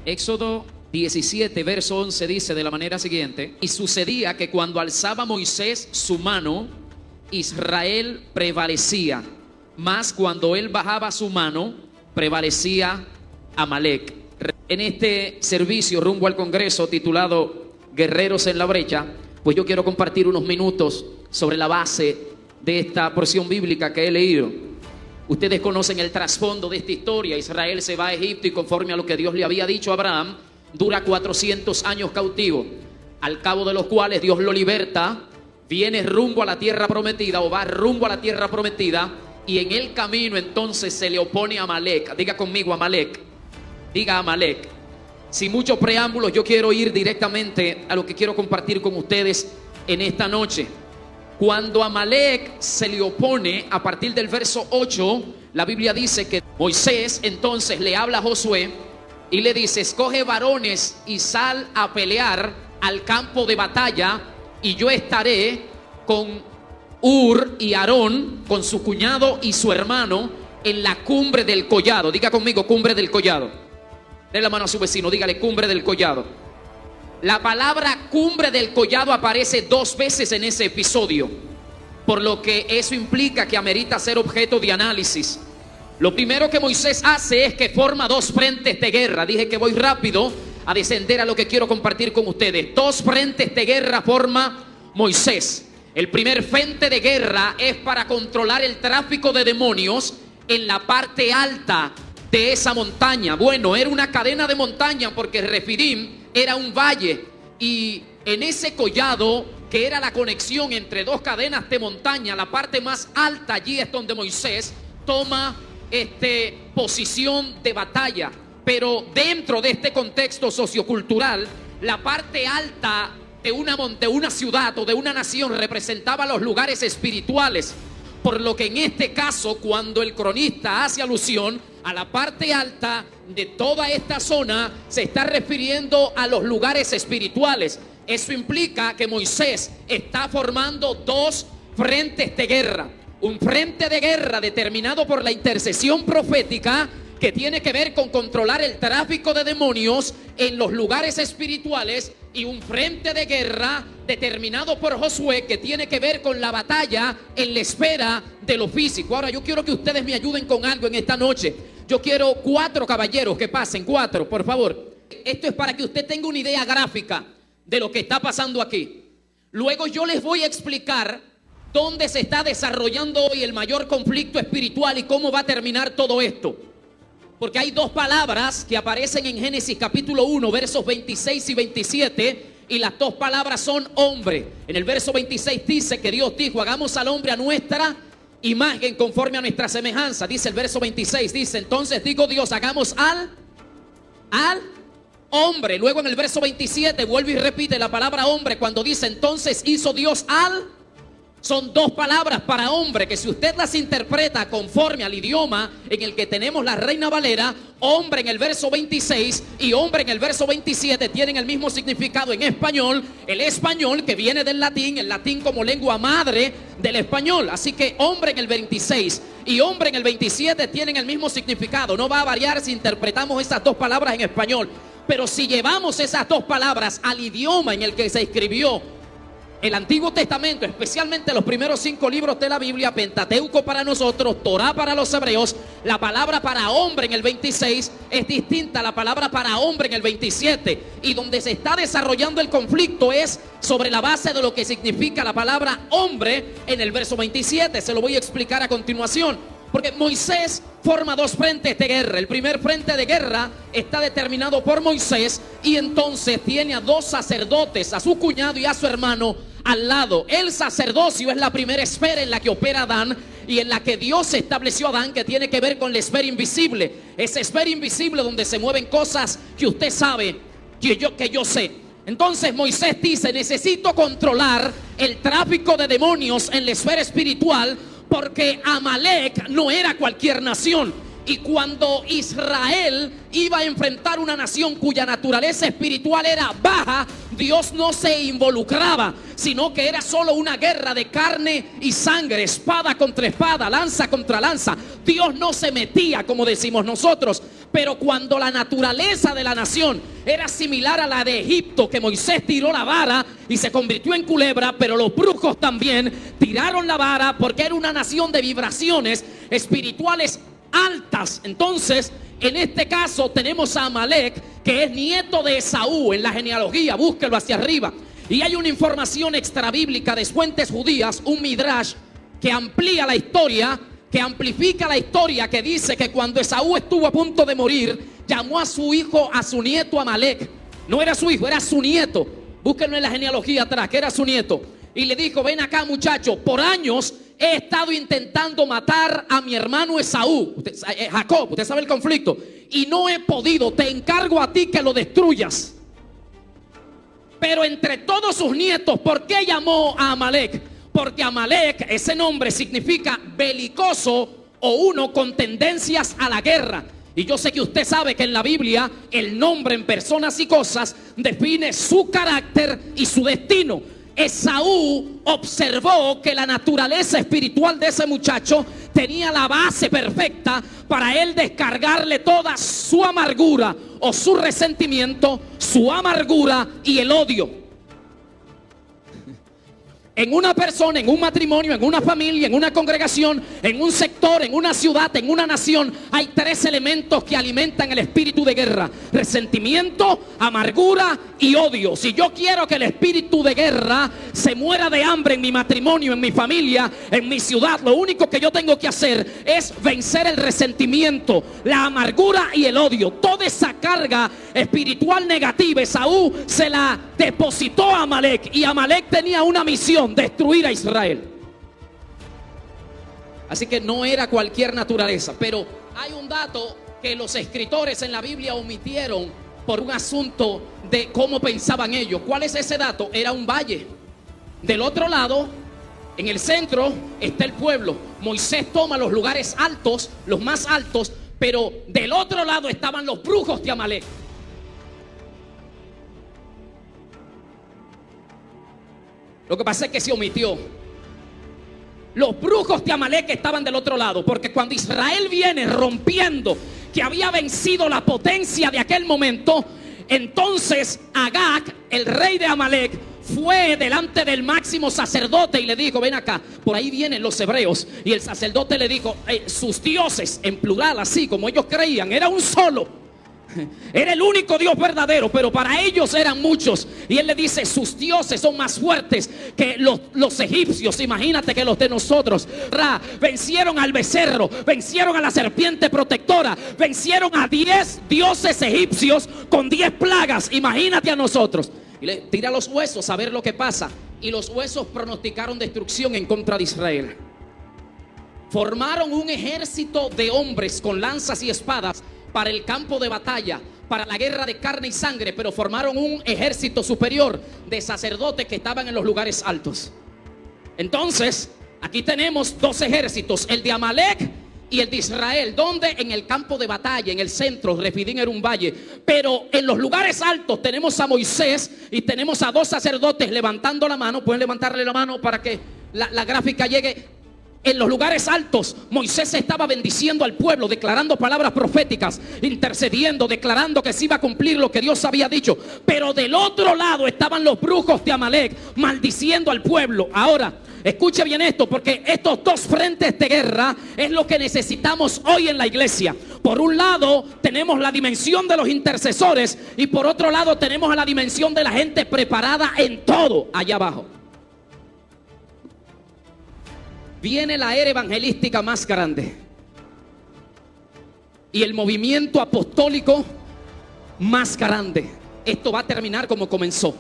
Éxodo 17, verso 11 dice de la manera siguiente: y sucedía que cuando alzaba Moisés su mano, Israel prevalecía, mas cuando él bajaba su mano, prevalecía Amalek. En este servicio rumbo al Congreso titulado Guerreros en la Brecha, pues yo quiero compartir unos minutos sobre la base de esta porción bíblica que he leído. Ustedes conocen el trasfondo de esta historia. Israel se va a Egipto y conforme a lo que Dios le había dicho a Abraham, dura 400 años cautivo, al cabo de los cuales Dios lo liberta, viene rumbo a la tierra prometida o va rumbo a la tierra prometida, y en el camino entonces se le opone a Amalek. Diga conmigo Amalek, diga Amalek. Sin muchos preámbulos, yo quiero ir directamente a lo que quiero compartir con ustedes en esta noche. Cuando Amalek se le opone, a partir del verso 8, la Biblia dice que Moisés entonces le habla a Josué y le dice: escoge varones y sal a pelear al campo de batalla, y yo estaré con Hur y Aarón, con su cuñado y su hermano, en la cumbre del collado. Diga conmigo, cumbre del collado. Dé la mano a su vecino, dígale cumbre del collado. La palabra cumbre del collado aparece 2 veces en ese episodio, por lo que eso implica que amerita ser objeto de análisis. Lo primero que Moisés hace es que forma 2 frentes de guerra. Dije que voy rápido a descender a lo que quiero compartir con ustedes. 2 frentes de guerra forma Moisés. El primer frente de guerra es para controlar el tráfico de demonios en la parte alta de esa montaña. Bueno, era una cadena de montaña porque Refidim era un valle, y en ese collado, que era la conexión entre 2 cadenas de montaña, la parte más alta, allí es donde Moisés toma posición de batalla. Pero dentro de este contexto sociocultural, la parte alta de una ciudad o de una nación representaba los lugares espirituales, por lo que en este caso, cuando el cronista hace alusión a la parte alta de toda esta zona, se está refiriendo a los lugares espirituales. Eso implica que Moisés está formando 2 frentes de guerra. Un frente de guerra determinado por la intercesión profética, que tiene que ver con controlar el tráfico de demonios en los lugares espirituales, y un frente de guerra determinado por Josué, que tiene que ver con la batalla en la esfera de lo físico. Ahora yo quiero que ustedes me ayuden con algo en esta noche. Yo quiero 4 caballeros que pasen, 4, por favor. Esto es para que usted tenga una idea gráfica de lo que está pasando aquí. Luego yo les voy a explicar dónde se está desarrollando hoy el mayor conflicto espiritual y cómo va a terminar todo esto. Porque hay 2 palabras que aparecen en Génesis capítulo 1, versos 26 y 27, y las 2 palabras son hombre. En el verso 26 dice que Dios dijo: hagamos al hombre a nuestra imagen, conforme a nuestra semejanza. Dice el verso 26, dice: entonces digo Dios, hagamos al hombre. Luego en el verso 27 vuelve y repite la palabra hombre cuando dice: entonces hizo Dios al. Son 2 palabras para hombre que, si usted las interpreta conforme al idioma en el que tenemos la Reina Valera, hombre en el verso 26 y hombre en el verso 27 tienen el mismo significado en español. El español, que viene del latín, el latín como lengua madre del español. Así que hombre en el 26 y hombre en el 27 tienen el mismo significado. No va a variar si interpretamos esas 2 palabras en español. Pero si llevamos esas 2 palabras al idioma en el que se escribió el Antiguo Testamento, especialmente los primeros 5 libros de la Biblia, Pentateuco para nosotros, Torá para los hebreos, la palabra para hombre en el 26 es distinta a la palabra para hombre en el 27. Y donde se está desarrollando el conflicto es sobre la base de lo que significa la palabra hombre en el verso 27. Se lo voy a explicar a continuación. Porque Moisés forma 2 frentes de guerra. El primer frente de guerra está determinado por Moisés, y entonces tiene a 2 sacerdotes, a su cuñado y a su hermano, al lado. El sacerdocio es la primera esfera en la que opera Adán y en la que Dios estableció a Adán, que tiene que ver con la esfera invisible. Esa esfera invisible donde se mueven cosas que usted sabe, que yo sé. Entonces Moisés dice: necesito controlar el tráfico de demonios en la esfera espiritual, porque Amalek no era cualquier nación. Y cuando Israel iba a enfrentar una nación cuya naturaleza espiritual era baja, Dios no se involucraba, sino que era solo una guerra de carne y sangre, espada contra espada, lanza contra lanza. Dios no se metía, como decimos nosotros. Pero cuando la naturaleza de la nación era similar a la de Egipto, que Moisés tiró la vara y se convirtió en culebra, pero los brujos también tiraron la vara porque era una nación de vibraciones espirituales altas. Entonces, en este caso tenemos a Amalek, que es nieto de Esaú en la genealogía, búsquelo hacia arriba. Y hay una información extrabíblica de fuentes judías, un midrash que amplía la historia, que amplifica la historia, que dice que cuando Esaú estuvo a punto de morir, llamó a su hijo, a su nieto Amalek. No era su hijo, era su nieto. Búsquenlo en la genealogía atrás, que era su nieto. Y le dijo: ven acá, muchacho, por años he estado intentando matar a mi hermano Esaú, Jacob, usted sabe el conflicto, y no he podido. Te encargo a ti que lo destruyas. Pero entre todos sus nietos, ¿por qué llamó a Amalek? Porque Amalek, ese nombre significa belicoso o uno con tendencias a la guerra. Y yo sé que usted sabe que en la Biblia el nombre en personas y cosas define su carácter y su destino. Esaú observó que la naturaleza espiritual de ese muchacho tenía la base perfecta para él descargarle toda su amargura o su resentimiento, su amargura y el odio. En una persona, en un matrimonio, en una familia, en una congregación, en un sector, en una ciudad, en una nación, hay tres elementos que alimentan el espíritu de guerra: resentimiento, amargura y odio. Si yo quiero que el espíritu de guerra se muera de hambre en mi matrimonio, en mi familia, en mi ciudad, lo único que yo tengo que hacer es vencer el resentimiento, la amargura y el odio. Toda esa carga espiritual negativa, Esaú se la depositó a Amalek, y Amalek tenía una misión: destruir a Israel. Así que no era cualquier naturaleza. Pero hay un dato que los escritores en la Biblia omitieron por un asunto de cómo pensaban ellos. ¿Cuál es ese dato? Era un valle. Del otro lado, en el centro, está el pueblo. Moisés toma los lugares altos, los más altos, pero del otro lado estaban los brujos de Amalek. Lo que pasa es que se omitió. Los brujos de Amalek estaban del otro lado, porque cuando Israel viene rompiendo, que había vencido la potencia de aquel momento, entonces Agag, el rey de Amalek, fue delante del máximo sacerdote y le dijo: ven acá, por ahí vienen los hebreos. Y el sacerdote le dijo: sus dioses, en plural, así como ellos creían, era un solo. Era el único Dios verdadero, pero para ellos eran muchos. Y él le dice: sus dioses son más fuertes que los egipcios. Imagínate que los de nosotros vencieron al becerro, vencieron a la serpiente protectora, vencieron a 10 dioses egipcios con 10 plagas. Imagínate a nosotros. Y le tira los huesos a ver lo que pasa. Y los huesos pronosticaron destrucción en contra de Israel. Formaron un ejército de hombres con lanzas y espadas para el campo de batalla, para la guerra de carne y sangre, pero formaron un ejército superior de sacerdotes que estaban en los lugares altos. Entonces, aquí tenemos dos ejércitos, el de Amalek y el de Israel. ¿Dónde? En el campo de batalla, en el centro. Refidín era un valle, pero en los lugares altos tenemos a Moisés y tenemos a dos sacerdotes levantando la mano. Pueden levantarle la mano para que la gráfica llegue. En los lugares altos, Moisés estaba bendiciendo al pueblo, declarando palabras proféticas, intercediendo, declarando que se iba a cumplir lo que Dios había dicho. Pero del otro lado estaban los brujos de Amalek, maldiciendo al pueblo. Ahora, escuche bien esto, porque estos dos frentes de guerra es lo que necesitamos hoy en la iglesia. Por un lado tenemos la dimensión de los intercesores, y por otro lado tenemos la dimensión de la gente preparada en todo allá abajo. Viene la era evangelística más grande y el movimiento apostólico más grande. Esto va a terminar como comenzó.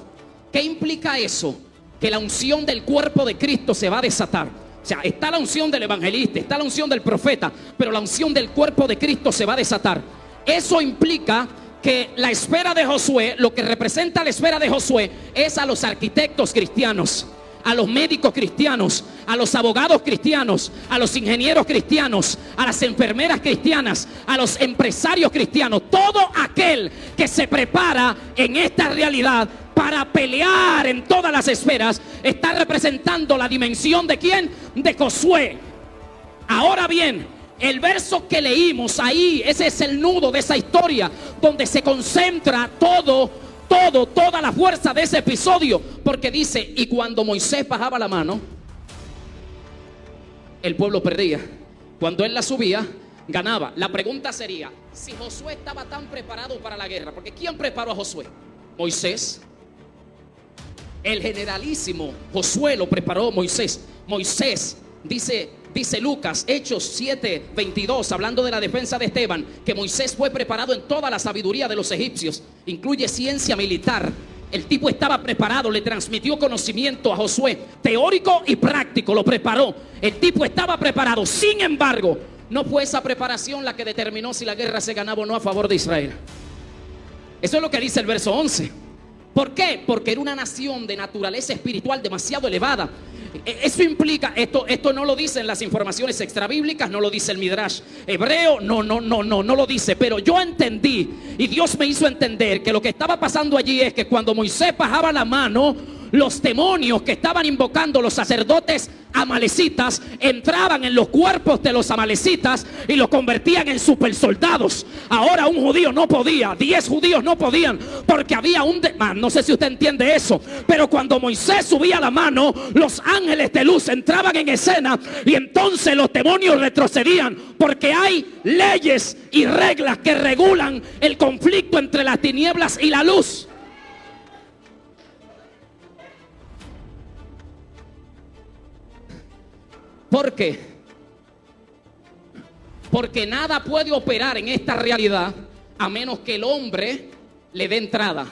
¿Qué implica eso? Que la unción del cuerpo de Cristo se va a desatar. O sea, está la unción del evangelista, está la unción del profeta, pero la unción del cuerpo de Cristo se va a desatar. Eso implica que la esfera de Josué, lo que representa la esfera de Josué, es a los arquitectos cristianos, a los médicos cristianos, a los abogados cristianos, a los ingenieros cristianos, a las enfermeras cristianas, a los empresarios cristianos. Todo aquel que se prepara en esta realidad para pelear en todas las esferas está representando la dimensión de ¿quién? De Josué. Ahora bien, El verso que leímos ahí, ese es el nudo de esa historia, donde se concentra toda la fuerza de ese episodio. Porque dice, y cuando Moisés bajaba la mano, el pueblo perdía. Cuando él la subía, ganaba. La pregunta sería, si Josué estaba tan preparado para la guerra, porque ¿quién preparó a Josué? Moisés. El generalísimo Josué lo preparó Moisés. Moisés, dice Lucas, Hechos 7:22, hablando de la defensa de Esteban, que Moisés fue preparado en toda la sabiduría de los egipcios, incluye ciencia militar. El tipo estaba preparado, le transmitió conocimiento a Josué, teórico y práctico, lo preparó. El tipo estaba preparado. Sin embargo, no fue esa preparación la que determinó si la guerra se ganaba o no a favor de Israel. Eso es lo que dice el verso 11. ¿Por qué? Porque era una nación de naturaleza espiritual demasiado elevada. Eso implica, esto no lo dicen las informaciones extrabíblicas, no lo dice el Midrash hebreo, no lo dice. Pero yo entendí, y Dios me hizo entender, que lo que estaba pasando allí es que cuando Moisés bajaba la mano, los demonios que estaban invocando los sacerdotes amalecitas entraban en los cuerpos de los amalecitas y los convertían en supersoldados. Ahora un judío no podía, 10 judíos no podían, porque había no sé si usted entiende eso, pero cuando Moisés subía la mano, los ángeles de luz entraban en escena y entonces los demonios retrocedían, porque hay leyes y reglas que regulan el conflicto entre las tinieblas y la luz. ¿Por qué? Porque nada puede operar en esta realidad a menos que el hombre le dé entrada.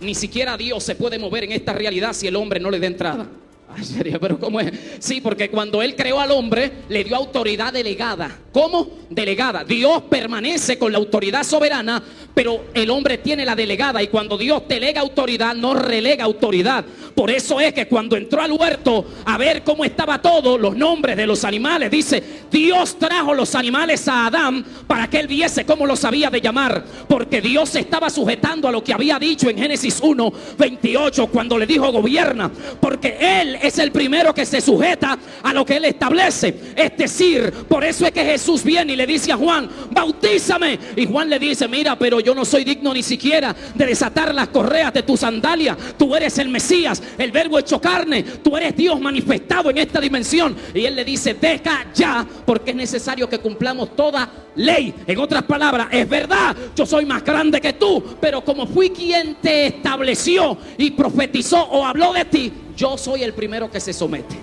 Ni siquiera Dios se puede mover en esta realidad si el hombre no le dé entrada. Ay, serio, pero ¿cómo es? Sí, porque cuando Él creó al hombre, le dio autoridad delegada. ¿Cómo? Delegada. Dios permanece con la autoridad soberana, pero el hombre tiene la delegada. Y cuando Dios delega autoridad, no relega autoridad. Por eso es que cuando entró al huerto a ver cómo estaba todo, los nombres de los animales, dice, Dios trajo los animales a Adán para que él viese cómo los había de llamar. Porque Dios se estaba sujetando a lo que había dicho en Génesis 1:28, cuando le dijo gobierna. Porque Él es el primero que se sujeta a lo que Él establece. Es decir, por eso es que Jesús viene y le dice a Juan, bautízame. Y Juan le dice, mira, pero yo no soy digno ni siquiera de desatar las correas de tu sandalia. Tú eres el Mesías, el verbo hecho carne, tú eres Dios manifestado en esta dimensión. Y Él le dice, deja ya, porque es necesario que cumplamos toda ley. En otras palabras, es verdad, yo soy más grande que tú, pero como fui quien te estableció y profetizó o habló de ti, yo soy el primero que se somete.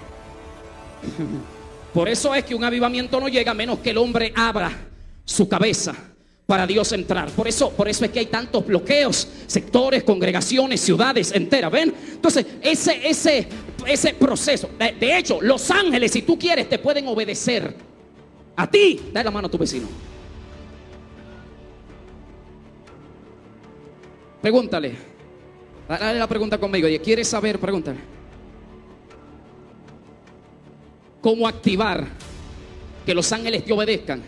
Por eso es que un avivamiento no llega a menos que el hombre abra su cabeza para Dios entrar. Por eso es que hay tantos bloqueos, sectores, congregaciones, ciudades enteras. ¿Ven? Entonces ese proceso, de hecho, los ángeles, si tú quieres, te pueden obedecer a ti. Dale la mano a tu vecino. Pregúntale. Dale la pregunta conmigo. ¿Quieres saber? Pregúntale. ¿Cómo activar que los ángeles te obedezcan?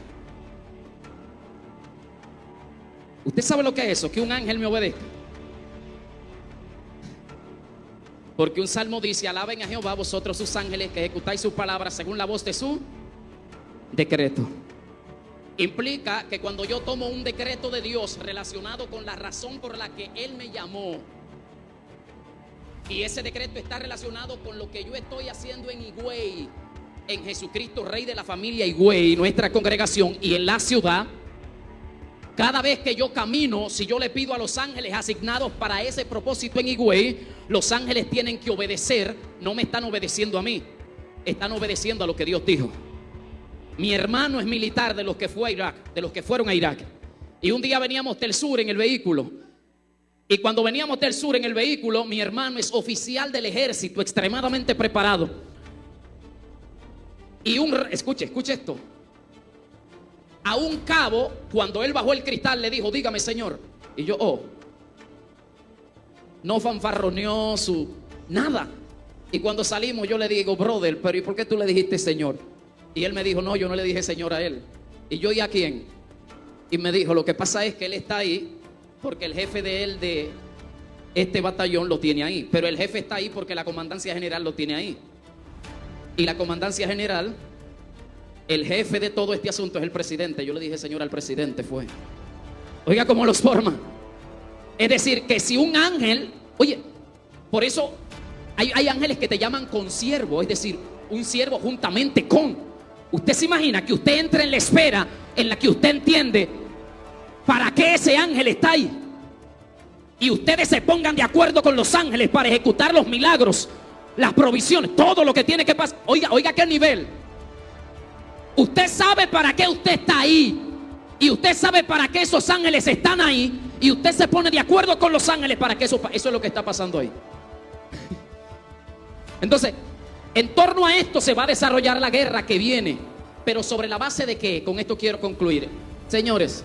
¿Usted sabe lo que es eso? Que un ángel me obedezca. Porque un salmo dice, alaben a Jehová vosotros sus ángeles que ejecutáis sus palabras según la voz de su decreto. Implica que cuando yo tomo un decreto de Dios relacionado con la razón por la que Él me llamó, y ese decreto está relacionado con lo que yo estoy haciendo en Higüey, en Jesucristo, Rey de la familia Higüey, nuestra congregación, y en la ciudad, cada vez que yo camino, si yo le pido a los ángeles asignados para ese propósito en Higüey, los ángeles tienen que obedecer. No me están obedeciendo a mí, están obedeciendo a lo que Dios dijo. Mi hermano es militar de los que fue a Irak, de los que fueron a Irak. Y un día veníamos del sur en el vehículo. Y cuando veníamos del sur en el vehículo, mi hermano es oficial del ejército, extremadamente preparado. Y escuche esto. A un cabo, cuando él bajó el cristal, le dijo, dígame, señor. Y yo, no fanfarroneó nada. Y cuando salimos, yo le digo, brother, pero ¿y por qué tú le dijiste señor? Y él me dijo, no, yo no le dije señor a él. Y yo, ¿y a quién? Y me dijo, lo que pasa es que él está ahí porque el jefe de él, de este batallón, lo tiene ahí. Pero el jefe está ahí porque la comandancia general lo tiene ahí. Y la comandancia general El jefe de todo este asunto es el presidente. Yo le dije, señor, al presidente fue. Oiga cómo los forma. Es decir, que si un ángel, oye, por eso hay ángeles que te llaman consiervo, es decir, un siervo juntamente con. Usted se imagina que usted entre en la esfera en la que usted entiende para qué ese ángel está ahí, y ustedes se pongan de acuerdo con los ángeles para ejecutar los milagros, las provisiones, todo lo que tiene que pasar. Oiga qué nivel. Usted sabe para qué usted está ahí, y usted sabe para qué esos ángeles están ahí, y usted se pone de acuerdo con los ángeles para que eso es lo que está pasando ahí. Entonces, en torno a esto se va a desarrollar la guerra que viene. Pero sobre la base de qué, con esto quiero concluir. Señores,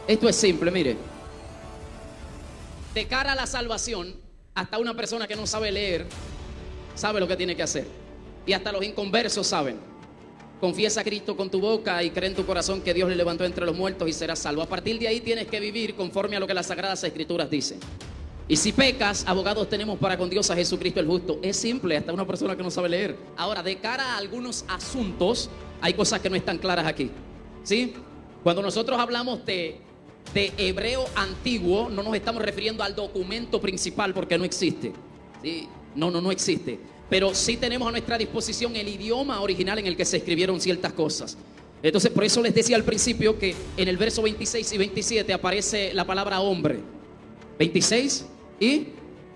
esto es simple, mire. De cara a la salvación, hasta una persona que no sabe leer sabe lo que tiene que hacer. Y hasta los inconversos saben. Confiesa a Cristo con tu boca y cree en tu corazón que Dios le levantó entre los muertos y serás salvo. A partir de ahí tienes que vivir conforme a lo que las Sagradas Escrituras dicen. Y si pecas, abogados tenemos para con Dios a Jesucristo el justo. Es simple, hasta una persona que no sabe leer. Ahora, de cara a algunos asuntos, hay cosas que no están claras aquí, ¿sí? Cuando nosotros hablamos de hebreo antiguo, no nos estamos refiriendo al documento principal, porque no existe, ¿sí? No existe. Pero sí tenemos a nuestra disposición el idioma original en el que se escribieron ciertas cosas. Entonces, por eso les decía al principio que en el verso 26 y 27 aparece la palabra hombre. 26 y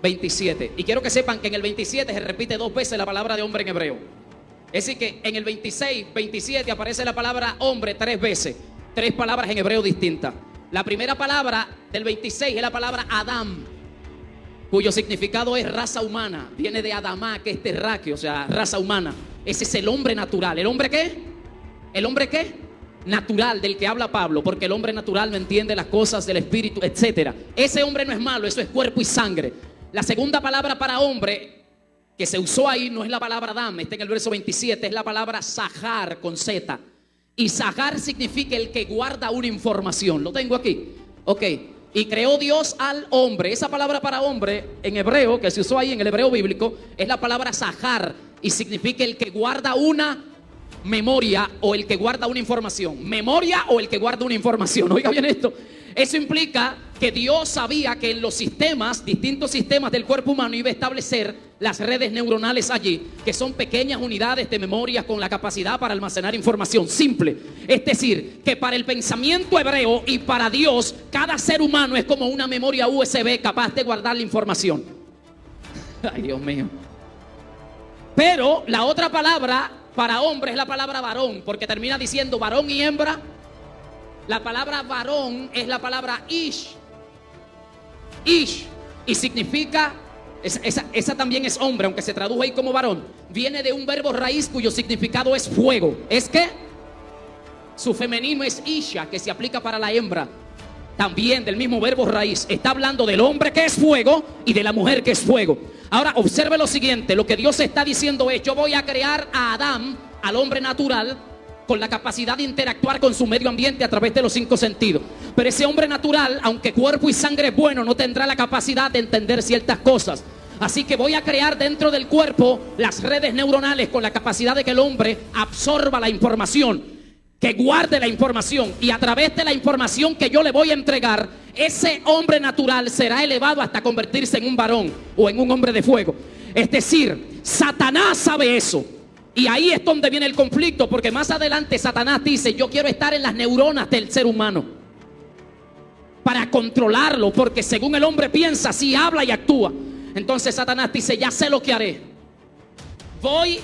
27. Y quiero que sepan que en el 27 se repite 2 veces la palabra de hombre en hebreo. Es decir que en el 26, 27 aparece la palabra hombre 3 veces. 3 palabras en hebreo distintas. La primera palabra del 26 es la palabra Adam, cuyo significado es raza humana. Viene de Adamá, que es terráqueo, o sea, raza humana. Ese es el hombre natural. ¿El hombre qué? ¿El hombre qué? Natural, del que habla Pablo, porque el hombre natural no entiende las cosas del espíritu, etcétera. Ese hombre no es malo, eso es cuerpo y sangre. La segunda palabra para hombre que se usó ahí no es la palabra Adam, está en el verso 27, es la palabra Zahar con Z. Y Zahar significa el que guarda una información. Lo tengo aquí. Ok. Y creó Dios al hombre. Esa palabra para hombre en hebreo, que se usó ahí en el hebreo bíblico, es la palabra Zahar, y significa el que guarda una memoria o el que guarda una información. Memoria o el que guarda una información. Oiga bien esto. Eso implica que Dios sabía que en los sistemas, distintos sistemas del cuerpo humano, iba a establecer las redes neuronales allí, que son pequeñas unidades de memoria con la capacidad para almacenar información simple. Es decir, que para el pensamiento hebreo y para Dios, cada ser humano es como una memoria USB capaz de guardar la información. Ay, Dios mío. Pero la otra palabra para hombre es la palabra varón, porque termina diciendo varón y hembra. La palabra varón es la palabra ish. Ish. Y significa, esa también es hombre, aunque se tradujo ahí como varón. Viene de un verbo raíz cuyo significado es fuego. ¿Es qué? Su femenino es isha, que se aplica para la hembra. También del mismo verbo raíz. Está hablando del hombre que es fuego y de la mujer que es fuego. Ahora observe lo siguiente. Lo que Dios está diciendo es: yo voy a crear a Adán, al hombre natural, con la capacidad de interactuar con su medio ambiente a través de los 5 sentidos. Pero ese hombre natural, aunque cuerpo y sangre es bueno, no tendrá la capacidad de entender ciertas cosas. Así que voy a crear dentro del cuerpo las redes neuronales con la capacidad de que el hombre absorba la información, que guarde la información, y a través de la información que yo le voy a entregar, ese hombre natural será elevado hasta convertirse en un varón o en un hombre de fuego. Es decir, Satanás sabe eso. Y ahí es donde viene el conflicto, porque más adelante Satanás dice: yo quiero estar en las neuronas del ser humano para controlarlo, porque según el hombre piensa, así habla y actúa. Entonces Satanás dice: ya sé lo que haré. Voy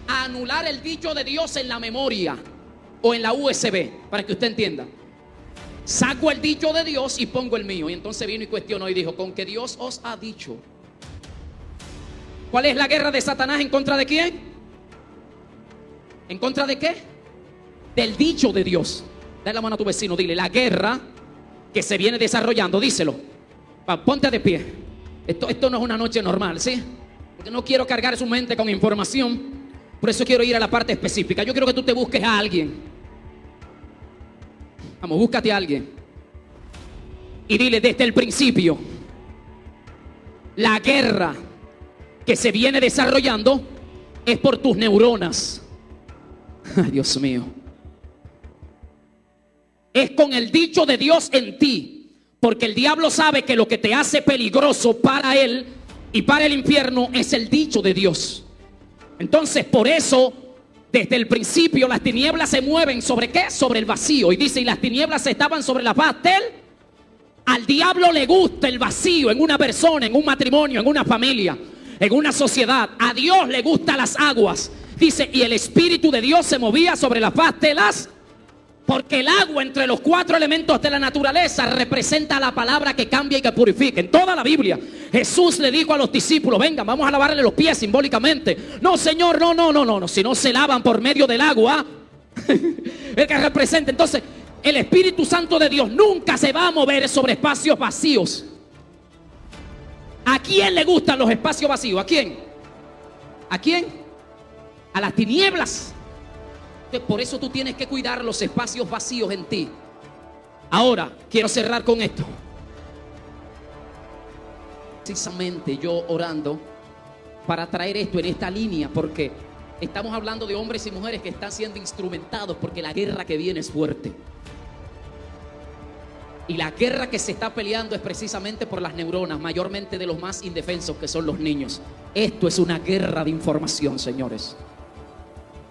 a anular el dicho de Dios en la memoria o en la USB, para que usted entienda. Saco el dicho de Dios y pongo el mío. Y entonces vino y cuestionó y dijo: con que Dios os ha dicho. ¿Cuál es la guerra de Satanás en contra de quién? ¿En contra de qué? Del dicho de Dios. Dale la mano a tu vecino, dile: la guerra que se viene desarrollando, díselo. Ponte de pie. Esto no es una noche normal, ¿sí? Porque no quiero cargar su mente con información. Por eso quiero ir a la parte específica. Yo quiero que tú te busques a alguien. Vamos, búscate a alguien. Y dile: desde el principio, la guerra que se viene desarrollando es por tus neuronas. Ay, Dios mío. Es con el dicho de Dios en ti. Porque el diablo sabe que lo que te hace peligroso para él y para el infierno es el dicho de Dios. Entonces, por eso, desde el principio, las tinieblas se mueven ¿sobre qué? Sobre el vacío. Y dice, y las tinieblas estaban sobre la faz del... Al diablo le gusta el vacío en una persona, en un matrimonio, en una familia, en una sociedad. A Dios le gustan las aguas. Dice, y el Espíritu de Dios se movía sobre la faz de las... Porque el agua entre los 4 elementos de la naturaleza representa la palabra que cambia y que purifica. En toda la Biblia Jesús le dijo a los discípulos, vengan, vamos a lavarle los pies simbólicamente. No, Señor, no, si no se lavan por medio del agua el que representa. Entonces el Espíritu Santo de Dios nunca se va a mover sobre espacios vacíos. ¿A quién le gustan los espacios vacíos? ¿A quién? ¿A quién? A las tinieblas. Por eso tú tienes que cuidar los espacios vacíos en ti. Ahora, quiero cerrar con esto. Precisamente yo orando para traer esto en esta línea, porque estamos hablando de hombres y mujeres que están siendo instrumentados, porque la guerra que viene es fuerte. Y la guerra que se está peleando es precisamente por las neuronas, mayormente de los más indefensos, que son los niños. Esto es una guerra de información, señores.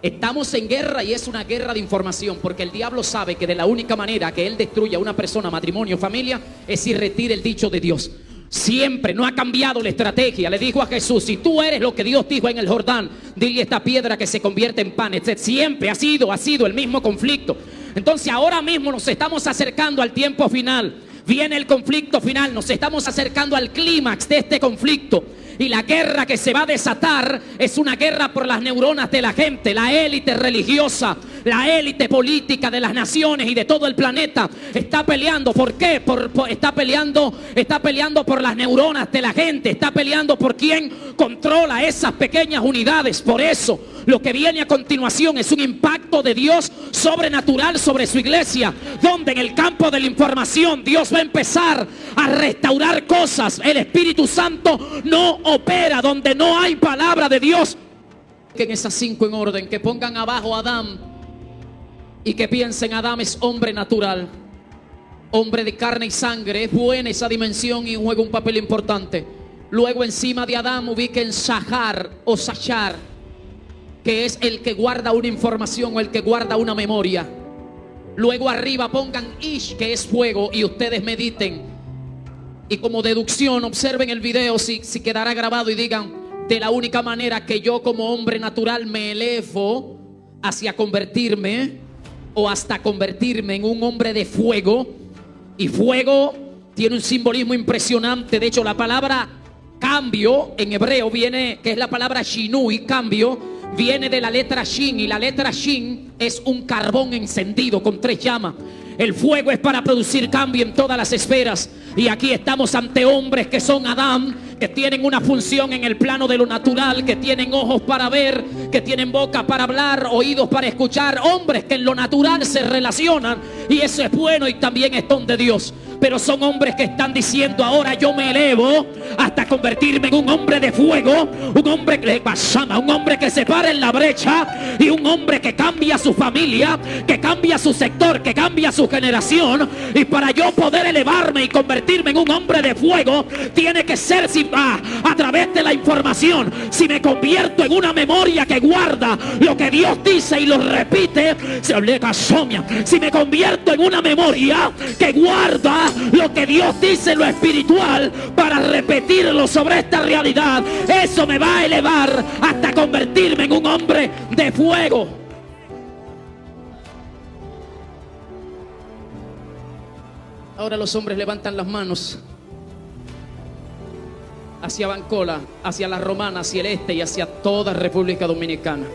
Estamos en guerra y es una guerra de información, porque el diablo sabe que de la única manera que él destruya a una persona, matrimonio, familia, es si retira el dicho de Dios. Siempre, no ha cambiado la estrategia. Le dijo a Jesús, si tú eres lo que Dios dijo en el Jordán, dile a esta piedra que se convierte en pan, etc. Siempre ha sido el mismo conflicto. Entonces ahora mismo nos estamos acercando al tiempo final. Viene el conflicto final, nos estamos acercando al clímax de este conflicto. Y la guerra que se va a desatar es una guerra por las neuronas de la gente. La élite religiosa, la élite política de las naciones y de todo el planeta está peleando. ¿Por qué? Está peleando por las neuronas de la gente. Está peleando por quién controla esas pequeñas unidades. Por eso lo que viene a continuación es un impacto de Dios sobrenatural sobre su iglesia, donde en el campo de la información Dios va a empezar a restaurar cosas. El Espíritu Santo no opera donde no hay palabra de Dios. Que en esas 5 en orden, que pongan abajo a Adán y que piensen, Adán es hombre natural, hombre de carne y sangre. Es buena esa dimensión y juega un papel importante. Luego encima de Adán ubiquen Sahar o Sachar, que es el que guarda una información o el que guarda una memoria. Luego arriba pongan Ish, que es fuego, y ustedes mediten. Y como deducción, observen el video si quedará grabado y digan, de la única manera que yo como hombre natural me elevo hacia convertirme o hasta convertirme en un hombre de fuego. Y fuego tiene un simbolismo impresionante. De hecho, la palabra cambio en hebreo viene, que es la palabra shinui, cambio, viene de la letra Shin, y la letra Shin es un carbón encendido con 3 llamas. El fuego es para producir cambio en todas las esferas. Y aquí estamos ante hombres que son Adán, que tienen una función en el plano de lo natural, que tienen ojos para ver, que tienen boca para hablar, oídos para escuchar. Hombres que en lo natural se relacionan, y eso es bueno y también es don de Dios. Pero son hombres que están diciendo, ahora yo me elevo hasta convertirme en un hombre de fuego, un hombre que se para en la brecha, y un hombre que cambia su familia, que cambia su sector, que cambia su generación. Y para yo poder elevarme y convertirme en un hombre de fuego, tiene que ser a través de la información. Si me convierto en una memoria que guarda lo que Dios dice y lo repite, si me convierto en una memoria que guarda lo que Dios dice en lo espiritual para repetirlo sobre esta realidad, eso me va a elevar hasta convertirme en un hombre de fuego. Ahora los hombres levantan las manos hacia Bancola, hacia La Romana, hacia el este y hacia toda República Dominicana.